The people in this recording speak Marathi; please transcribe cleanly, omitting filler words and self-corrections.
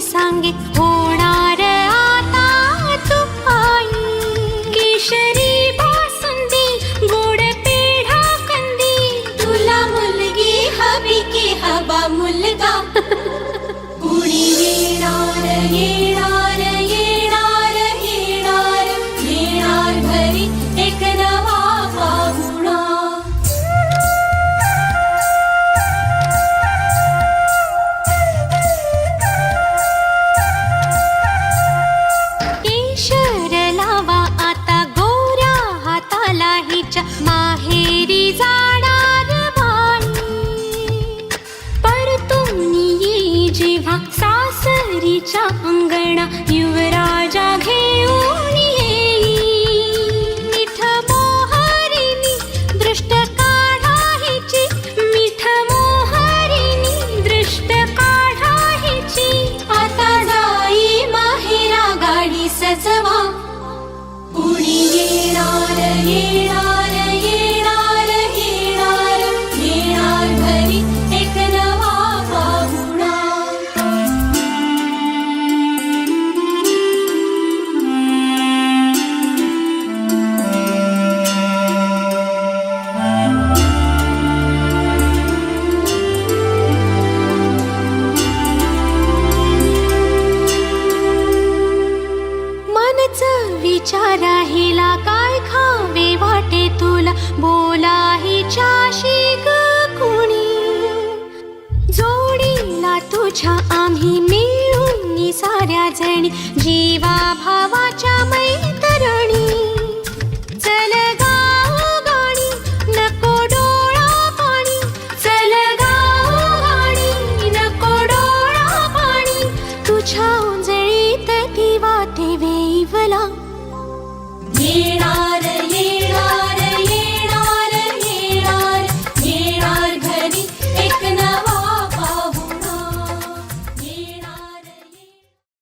सांगे होणार आता तू आई. केशरी बासुंदी गोड पेढा कंदी, तुला मुलगी हवी की हवा मुलगा. कुणी येणार येणार येणार येणार येणार घरी एक नवा पाहुणा. माहेरी जाणार बाई, परतून येई जेव्हा सासरीच्या अंगणा, युवराजा घेऊन येई. मिठ मोहरीनी दृष्ट काढायची, मिठ मोहरीनी दृष्ट काढायची. आता जाई माहेरा गाडी सजवा. कुणी येणार येणार येणार येणार येणार घरी एक नवा पाहुणा. मनच विचारा हिला काय खावे वाटे तुला, बोला हिच्याशी ग कुणी. जोडीला तुझ्या आम्ही मिळून साऱ्या जणी, जीवा भावाच्या मैत्रिणी. चल गाऊ गाणी नको डोळा पाणी, चल गाऊ गाणी नको डोळा पाणी. तुझ्या उंजळीत ती वाटे वेईवला. येणार